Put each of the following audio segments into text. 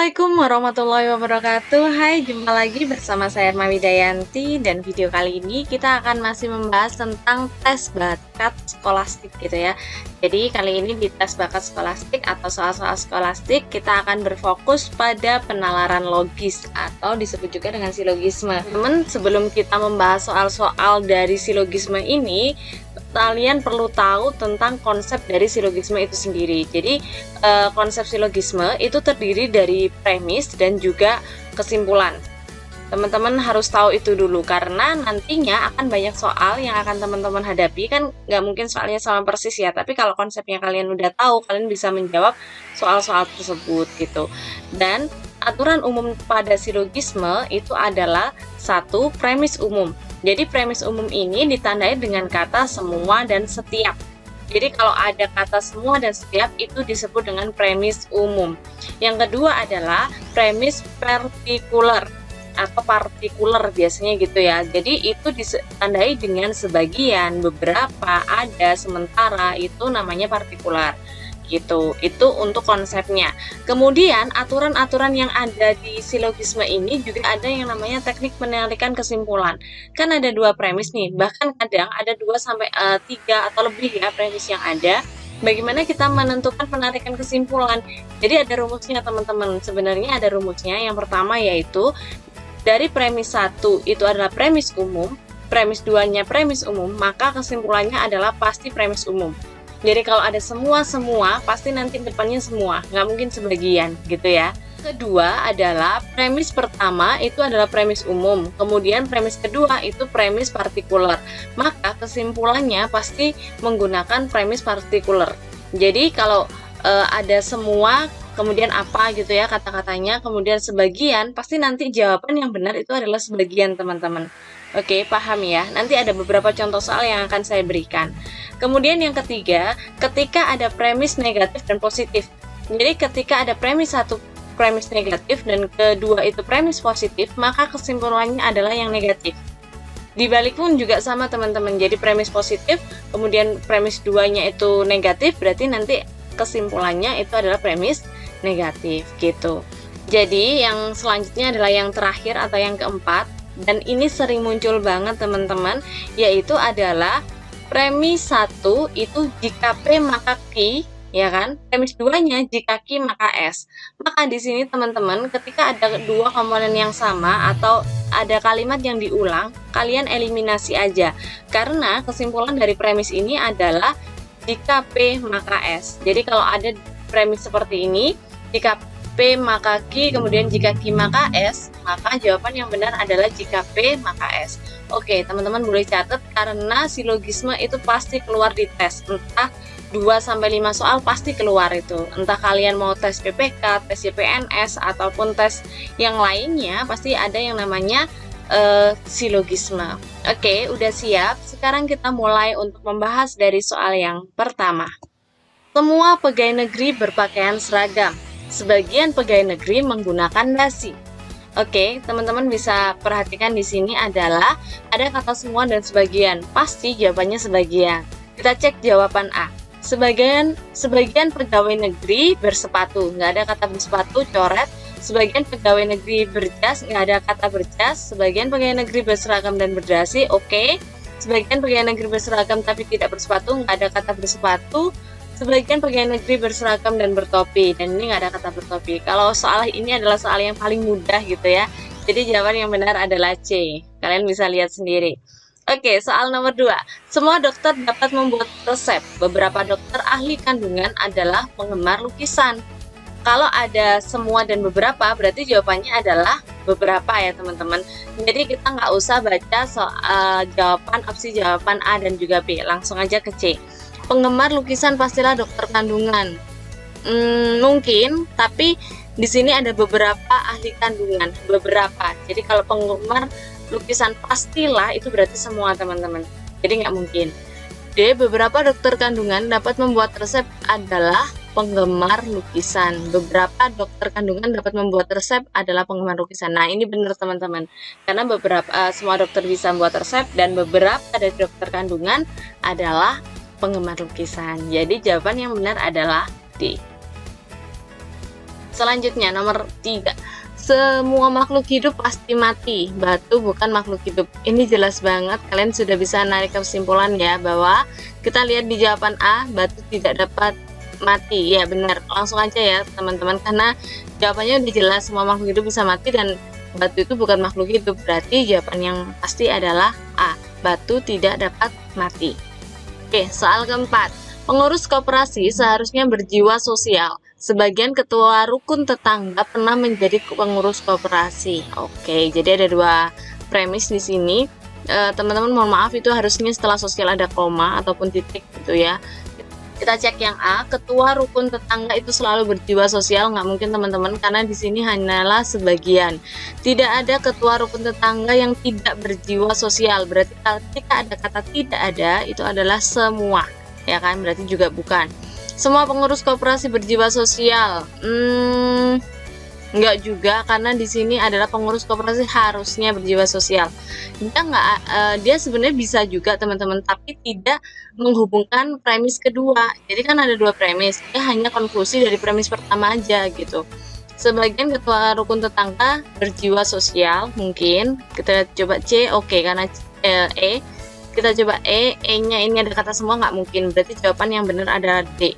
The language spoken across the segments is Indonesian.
Assalamualaikum warahmatullahi wabarakatuh. Hai, jumpa lagi bersama saya Irma Widayanti. Dan video kali ini kita akan masih membahas tentang tes bakat skolastik gitu ya. Jadi kali ini di tes bakat skolastik atau soal-soal skolastik kita akan berfokus pada penalaran logis atau disebut juga dengan silogisme. Teman, sebelum kita membahas soal-soal dari silogisme ini, kalian perlu tahu tentang konsep dari silogisme itu sendiri. Jadi konsep silogisme itu terdiri dari premis dan juga kesimpulan. Teman-teman harus tahu itu dulu karena nantinya akan banyak soal yang akan teman-teman hadapi. Kan nggak mungkin soalnya sama persis ya, tapi kalau konsepnya kalian udah tahu, kalian bisa menjawab soal-soal tersebut gitu. Dan aturan umum pada silogisme itu adalah satu, premis umum. Jadi premis umum ini ditandai dengan kata semua dan setiap. Jadi kalau ada kata semua dan setiap itu disebut dengan premis umum. Yang kedua adalah premis partikular atau partikular biasanya gitu ya. Jadi itu ditandai dengan sebagian, beberapa, ada, sementara, itu namanya partikular. Gitu. Itu untuk konsepnya. Kemudian aturan-aturan yang ada di silogisme ini juga ada yang namanya teknik penarikan kesimpulan. Kan ada dua premis nih, bahkan kadang ada 2 sampai 3 atau lebih ya premis yang ada. Bagaimana kita menentukan penarikan kesimpulan? Jadi ada rumusnya teman-teman. Sebenarnya ada rumusnya. Yang pertama yaitu dari premis 1 itu adalah premis umum, premis 2-nya premis umum, maka kesimpulannya adalah pasti premis umum. Jadi kalau ada semua, pasti nanti depannya semua, nggak mungkin sebagian gitu ya. Kedua adalah premis pertama itu adalah premis umum, kemudian premis kedua itu premis partikular. Maka kesimpulannya pasti menggunakan premis partikular. Jadi kalau ada semua, kemudian apa gitu ya kata-katanya, kemudian sebagian, pasti nanti jawaban yang benar itu adalah sebagian teman-teman. Oke, paham ya? Nanti ada beberapa contoh soal yang akan saya berikan. Kemudian yang ketiga, ketika ada premis negatif dan positif. Jadi ketika ada premis 1 premis negatif dan kedua itu premis positif, maka kesimpulannya adalah yang negatif. Dibalik pun juga sama teman-teman. Jadi premis positif, kemudian premis 2-nya itu negatif, berarti nanti kesimpulannya itu adalah premis negatif gitu. Jadi yang selanjutnya adalah yang terakhir atau yang keempat. Dan ini sering muncul banget teman-teman, yaitu adalah premis 1 itu jika P maka Q, ya kan? Premis 2-nya jika Q maka S. Maka di sini teman-teman, ketika ada dua komponen yang sama atau ada kalimat yang diulang, kalian eliminasi aja. Karena kesimpulan dari premis ini adalah jika P maka S. Jadi kalau ada premis seperti ini, jika P maka Q, kemudian jika Q maka S, maka jawaban yang benar adalah jika P maka S. Oke, teman-teman boleh catat karena silogisme itu pasti keluar di tes. Entah 2-5 soal pasti keluar itu. Entah kalian mau tes PPK, tes CPNS, ataupun tes yang lainnya, pasti ada yang namanya silogisme. Oke, udah siap? Sekarang kita mulai untuk membahas dari soal yang pertama. Semua pegawai negeri berpakaian seragam. Sebagian pegawai negeri menggunakan dasi. Oke, teman-teman bisa perhatikan di sini adalah ada kata semua dan sebagian. Pasti jawabannya sebagian. Kita cek jawaban A. Sebagian pegawai negeri bersepatu. Nggak ada kata bersepatu, coret. Sebagian pegawai negeri berjas, nggak ada kata berjas. Sebagian pegawai negeri berseragam dan berdasi, oke. Sebagian pegawai negeri berseragam tapi tidak bersepatu, nggak ada kata bersepatu. Sebagian pegawai negeri berseragam dan bertopi, dan ini nggak ada kata bertopi. Kalau soal ini adalah soal yang paling mudah gitu ya. Jadi jawaban yang benar adalah C. Kalian bisa lihat sendiri. Oke, soal nomor 2. Semua dokter dapat membuat resep. Beberapa dokter ahli kandungan adalah penggemar lukisan. Kalau ada semua dan beberapa, berarti jawabannya adalah beberapa ya teman-teman. Jadi kita nggak usah baca soal opsi jawaban A dan juga B. Langsung aja ke C. Penggemar lukisan pastilah dokter kandungan. Mungkin, tapi di sini ada beberapa ahli kandungan, beberapa. Jadi kalau penggemar lukisan pastilah itu berarti semua teman-teman. Jadi nggak mungkin. D. Beberapa dokter kandungan dapat membuat resep adalah penggemar lukisan. Beberapa dokter kandungan dapat membuat resep adalah penggemar lukisan. Nah ini benar teman-teman. Karena semua dokter bisa membuat resep dan beberapa dari dokter kandungan adalah penggemar lukisan. Jadi jawaban yang benar adalah D. Selanjutnya nomor 3. Semua makhluk hidup pasti mati. Batu bukan makhluk hidup. Ini jelas banget, kalian sudah bisa narik kesimpulan ya, bahwa kita lihat di jawaban A, batu tidak dapat mati. Ya benar, langsung aja ya teman-teman, karena jawabannya udah jelas, semua makhluk hidup bisa mati dan batu itu bukan makhluk hidup. Berarti jawaban yang pasti adalah A, batu tidak dapat mati. Oke, soal keempat. Pengurus koperasi seharusnya berjiwa sosial. Sebagian ketua rukun tetangga pernah menjadi pengurus koperasi. Oke, jadi ada dua premis di sini. Teman-teman mohon maaf, itu harusnya setelah sosial ada koma ataupun titik gitu ya. Kita cek yang A, ketua rukun tetangga itu selalu berjiwa sosial. Nggak mungkin teman-teman, karena di sini hanyalah sebagian. Tidak ada ketua rukun tetangga yang tidak berjiwa sosial. Berarti ketika ada kata tidak ada, itu adalah semua, ya kan? Berarti juga bukan. Semua pengurus koperasi berjiwa sosial. Enggak juga, karena di sini adalah pengurus koperasi harusnya berjiwa sosial. Dia sebenarnya bisa juga teman-teman, tapi tidak menghubungkan premis kedua. Jadi kan ada dua premis, dia hanya konklusi dari premis pertama aja gitu. Sebagian ketua rukun tetangga berjiwa sosial, mungkin kita coba C, oke, karena E. Kita coba E-nya ini ada kata semua, nggak mungkin. Berarti jawaban yang benar adalah D.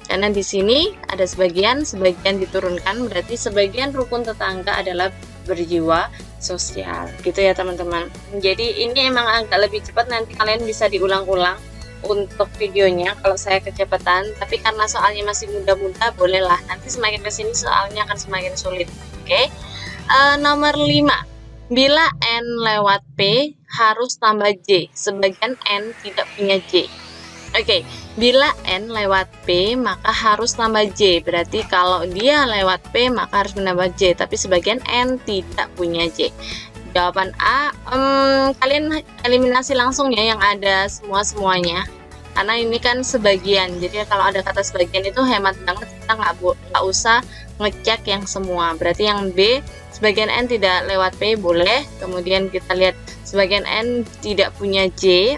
Karena di sini ada sebagian diturunkan, berarti sebagian rukun tetangga adalah berjiwa sosial. Gitu ya teman-teman. Jadi ini emang agak lebih cepat, nanti kalian bisa diulang-ulang untuk videonya kalau saya kecepatan. Tapi karena soalnya masih muda-muda, bolehlah. Nanti semakin kesini soalnya akan semakin sulit. Oke. Nomor 5. Bila N lewat P harus tambah J, sebagian N tidak punya J. Oke, bila N lewat P maka harus tambah J. Berarti kalau dia lewat P maka harus menambah J, tapi sebagian N tidak punya J. Jawaban A, kalian eliminasi langsung ya yang ada semuanya. Karena ini kan sebagian, jadi kalau ada kata sebagian itu hemat banget, kita nggak usah ngecek yang semua. Berarti yang B, sebagian N tidak lewat P boleh. Kemudian kita lihat sebagian N tidak punya J.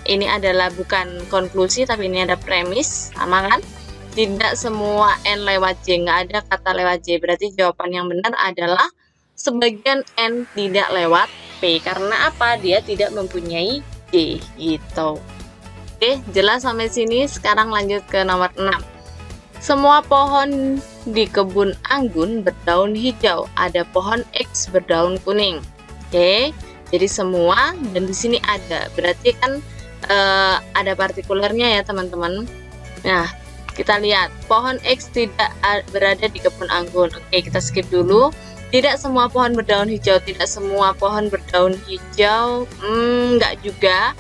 Ini adalah bukan konklusi, tapi ini ada premis, sama kan? Tidak semua N lewat J, nggak ada kata lewat J. Berarti jawaban yang benar adalah sebagian N tidak lewat P. Karena apa? Dia tidak mempunyai J gitu. Oke, jelas sampai sini. Sekarang lanjut ke nomor 6. Semua pohon di kebun anggun berdaun hijau. Ada pohon X berdaun kuning. Oke, jadi semua, dan di sini ada. Berarti kan ada partikulernya ya teman-teman. Nah, kita lihat pohon X tidak berada di kebun anggun. Oke, kita skip dulu. Tidak semua pohon berdaun hijau. Tidak semua pohon berdaun hijau. Enggak juga.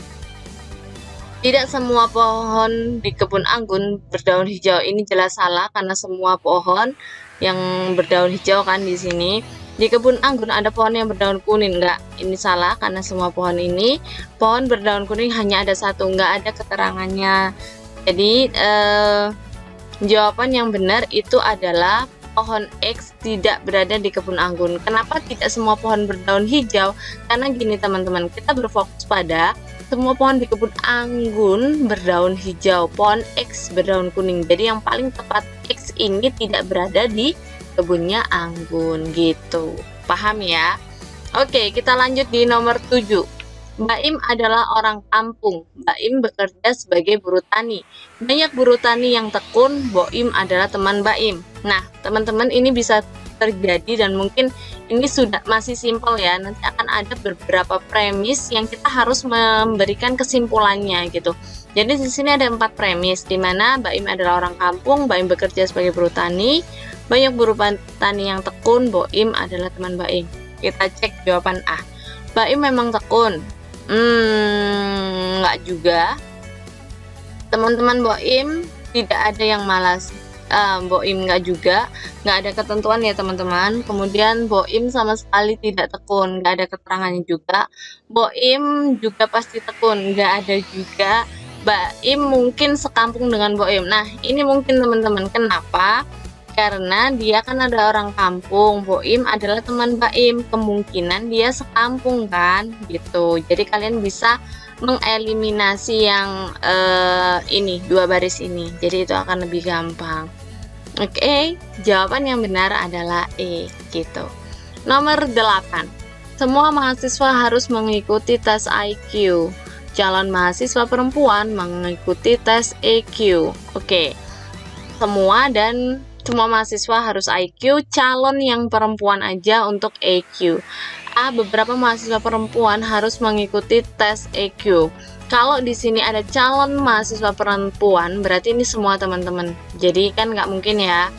Tidak semua pohon di kebun anggun berdaun hijau. Ini jelas salah, karena semua pohon yang berdaun hijau kan di sini. Di kebun anggun ada pohon yang berdaun kuning. Enggak, ini salah, karena semua pohon ini pohon berdaun kuning hanya ada satu, enggak ada keterangannya. Jadi jawaban yang benar itu adalah pohon X tidak berada di kebun anggun. Kenapa tidak semua pohon berdaun hijau? Karena gini teman-teman, kita berfokus pada semua pohon di kebun anggun berdaun hijau, pohon X berdaun kuning. Jadi yang paling tepat, X ini tidak berada di kebunnya anggun gitu. Paham ya? Oke, kita lanjut di nomor 7. Baim adalah orang kampung. Baim bekerja sebagai buruh tani. Banyak buruh tani yang tekun. Boim adalah teman Baim. Nah, teman-teman, ini bisa terjadi dan mungkin ini sudah masih simpel ya. Nanti akan ada beberapa premis yang kita harus memberikan kesimpulannya gitu. Jadi di sini ada 4 premis, di mana Baim adalah orang kampung, Baim bekerja sebagai buruh tani, banyak buruh tani yang tekun, Boim adalah teman Baim. Kita cek jawaban A. Baim memang tekun. Enggak juga. Teman-teman, Boim tidak ada yang malas. Boim enggak juga, nggak ada ketentuan ya teman-teman. Kemudian Boim sama sekali tidak tekun, nggak ada keterangannya juga. Boim juga pasti tekun, nggak ada juga. Baim mungkin sekampung dengan Boim. Nah, ini mungkin teman-teman, kenapa? Karena dia kan ada orang kampung, Boim adalah teman Baim, kemungkinan dia sekampung kan gitu. Jadi kalian bisa mengeliminasi yang ini, 2 baris ini, jadi itu akan lebih gampang. Oke, jawaban yang benar adalah E gitu. Nomor 8. Semua mahasiswa harus mengikuti tes IQ. Calon mahasiswa perempuan mengikuti tes EQ. Oke. Semua mahasiswa harus IQ, calon yang perempuan aja untuk EQ. Beberapa mahasiswa perempuan harus mengikuti tes EQ. Kalau di sini ada calon mahasiswa perempuan, berarti ini semua teman-teman. Jadi kan nggak mungkin ya.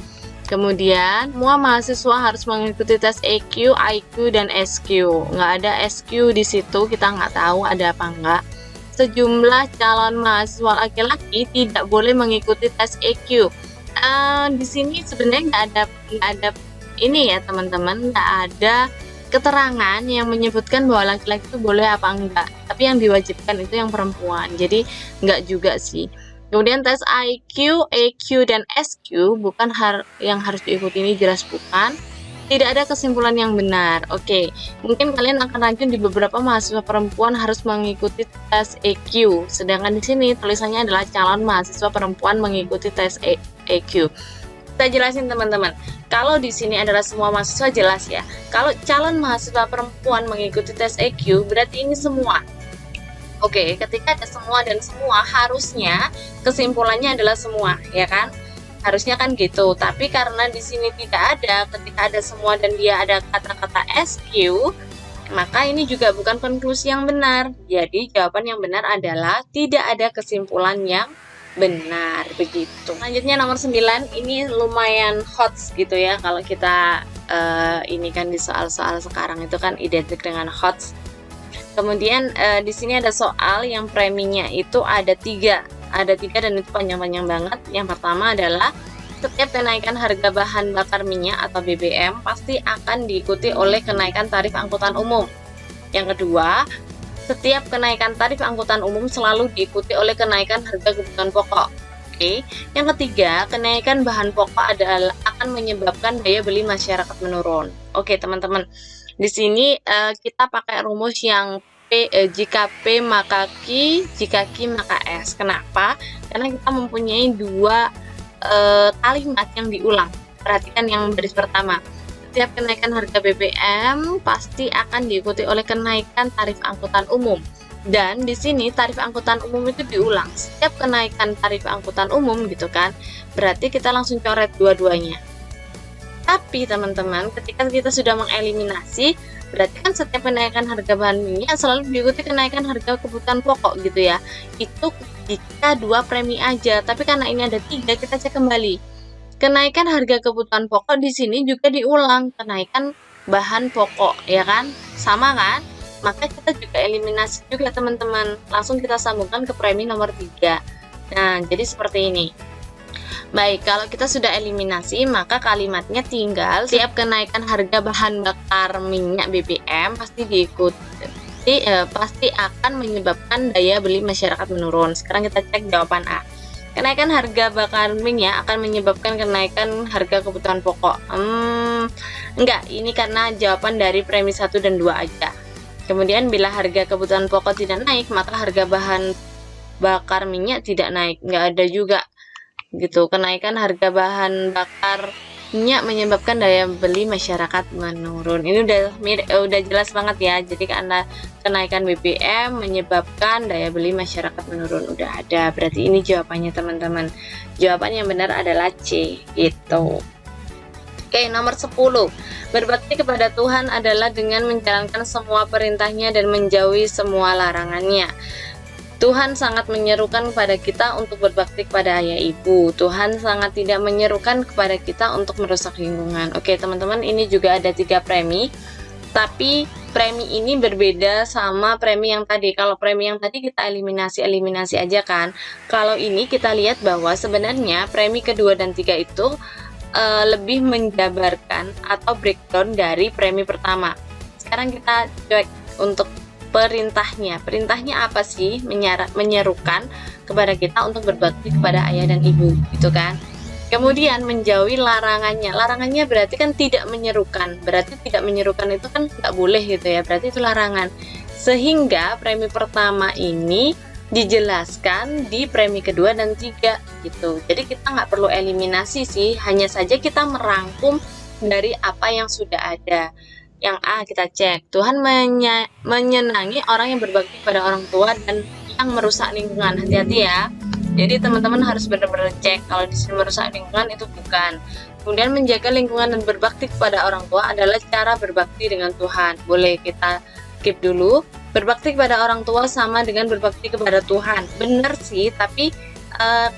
Kemudian, semua mahasiswa harus mengikuti tes EQ, IQ, dan SQ. Nggak ada SQ di situ, kita nggak tahu ada apa nggak. Sejumlah calon mahasiswa laki-laki tidak boleh mengikuti tes EQ. Di sini sebenarnya nggak ada ini ya teman-teman, nggak ada keterangan yang menyebutkan bahwa laki-laki itu boleh apa enggak, tapi yang diwajibkan itu yang perempuan, jadi nggak juga sih. Kemudian tes IQ, EQ, dan SQ bukan yang harus diikuti, ini jelas bukan. Tidak ada kesimpulan yang benar. Oke, mungkin kalian akan racun di beberapa mahasiswa perempuan harus mengikuti tes EQ, sedangkan di sini tulisannya adalah calon mahasiswa perempuan mengikuti tes EQ. Kita jelasin teman-teman. Kalau di sini adalah semua mahasiswa jelas ya. Kalau calon mahasiswa perempuan mengikuti tes EQ berarti ini semua. Oke, ketika ada semua dan semua harusnya kesimpulannya adalah semua, ya kan? Harusnya kan gitu. Tapi karena di sini tidak ada, ketika ada semua dan dia ada kata-kata SQ, maka ini juga bukan konklusi yang benar. Jadi jawaban yang benar adalah tidak ada kesimpulan yang benar, begitu. Selanjutnya nomor 9, ini lumayan hot gitu ya, kalau kita ini kan di soal-soal sekarang itu kan identik dengan hot. Kemudian di sini ada soal yang preminya itu ada tiga dan itu panjang-panjang banget. Yang pertama adalah setiap kenaikan harga bahan bakar minyak atau BBM pasti akan diikuti oleh kenaikan tarif angkutan umum. Yang kedua, setiap kenaikan tarif angkutan umum selalu diikuti oleh kenaikan harga kebutuhan pokok. Oke. Yang ketiga, kenaikan bahan pokok akan menyebabkan daya beli masyarakat menurun. Oke, teman-teman. Di sini kita pakai rumus yang jika P maka Q, jika Q maka S. Kenapa? Karena kita mempunyai dua kalimat yang diulang. Perhatikan yang baris pertama. Setiap kenaikan harga BBM pasti akan diikuti oleh kenaikan tarif angkutan umum. Dan di sini tarif angkutan umum itu diulang. Setiap kenaikan tarif angkutan umum gitu kan. Berarti kita langsung coret dua-duanya. Tapi teman-teman, ketika kita sudah mengeliminasi, berarti kan setiap kenaikan harga bahan minyak selalu diikuti kenaikan harga kebutuhan pokok gitu ya. Itu jika dua premi aja, tapi karena ini ada tiga, kita cek kembali. Kenaikan harga kebutuhan pokok di sini juga diulang, kenaikan bahan pokok, ya kan? Sama kan? Maka kita juga eliminasi juga teman-teman. Langsung kita sambungkan ke premi nomor 3. Nah, jadi seperti ini. Baik, kalau kita sudah eliminasi, maka kalimatnya tinggal setiap kenaikan harga bahan bakar minyak BBM pasti pasti akan menyebabkan daya beli masyarakat menurun. Sekarang kita cek jawaban A. Kenaikan harga bakar minyak akan menyebabkan kenaikan harga kebutuhan pokok. Enggak, ini karena jawaban dari premi 1 dan 2 aja. Kemudian bila harga kebutuhan pokok tidak naik, maka harga bahan bakar minyak tidak naik. Enggak ada juga gitu. Kenaikan harga bahan bakar minyak menyebabkan daya beli masyarakat menurun. Ini udah jelas banget ya. Jadi karena kenaikan BBM menyebabkan daya beli masyarakat menurun, udah ada. Berarti ini jawabannya teman-teman. Jawaban yang benar adalah C gitu. Oke, nomor 10. Berbakti kepada Tuhan adalah dengan menjalankan semua perintahnya dan menjauhi semua larangannya. Tuhan sangat menyerukan kepada kita untuk berbakti kepada ayah ibu. Tuhan sangat tidak menyerukan kepada kita untuk merusak lingkungan. Oke teman-teman, ini juga ada 3 premi. Tapi premi ini berbeda sama premi yang tadi. Kalau premi yang tadi kita eliminasi aja kan. Kalau ini kita lihat bahwa sebenarnya premi kedua dan 3 itu lebih menjabarkan atau breakdown dari premi pertama. Sekarang kita cek untuk perintahnya apa sih? Menyerukan kepada kita untuk berbakti kepada ayah dan ibu gitu kan. Kemudian menjauhi larangannya berarti kan tidak menyerukan, berarti tidak menyerukan itu kan nggak boleh gitu ya, berarti itu larangan. Sehingga premi pertama ini dijelaskan di premi kedua dan tiga gitu. Jadi kita nggak perlu eliminasi sih, hanya saja kita merangkum dari apa yang sudah ada. Yang A kita cek, Tuhan menyenangi orang yang berbakti pada orang tua dan yang merusak lingkungan. Hati-hati ya. Jadi teman-teman harus benar-benar cek kalau di sini merusak lingkungan itu bukan. Kemudian menjaga lingkungan dan berbakti kepada orang tua adalah cara berbakti dengan Tuhan. Boleh kita skip dulu. Berbakti kepada orang tua sama dengan berbakti kepada Tuhan. Benar sih, tapi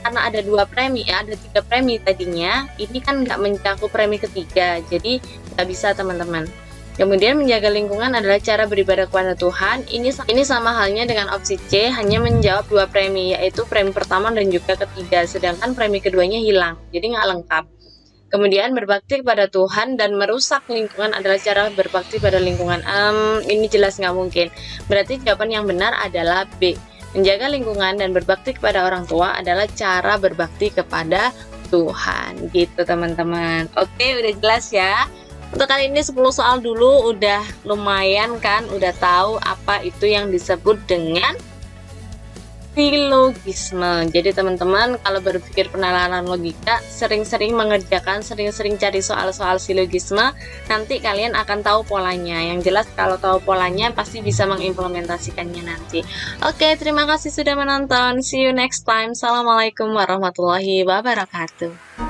karena ada 2 premi ya, ada 3 premi tadinya, ini kan nggak mencakup premi ketiga, jadi nggak bisa teman-teman. Kemudian menjaga lingkungan adalah cara beribadah kepada Tuhan. Ini sama halnya dengan opsi C, hanya menjawab 2 premi, yaitu premi pertama dan juga ketiga, sedangkan premi keduanya hilang, jadi nggak lengkap. Kemudian berbakti kepada Tuhan dan merusak lingkungan adalah cara berbakti pada lingkungan. Ini jelas nggak mungkin. Berarti jawaban yang benar adalah B. Menjaga lingkungan dan berbakti kepada orang tua adalah cara berbakti kepada Tuhan. Gitu teman-teman. Oke, udah jelas ya. Untuk kali ini 10 soal dulu udah lumayan kan, udah tahu apa itu yang disebut dengan silogisme. Jadi teman-teman kalau berpikir penalaran logika, sering-sering mengerjakan, sering-sering cari soal-soal silogisme, nanti kalian akan tahu polanya. Yang jelas kalau tahu polanya pasti bisa mengimplementasikannya nanti. Oke, terima kasih sudah menonton. See you next time. Assalamualaikum warahmatullahi wabarakatuh.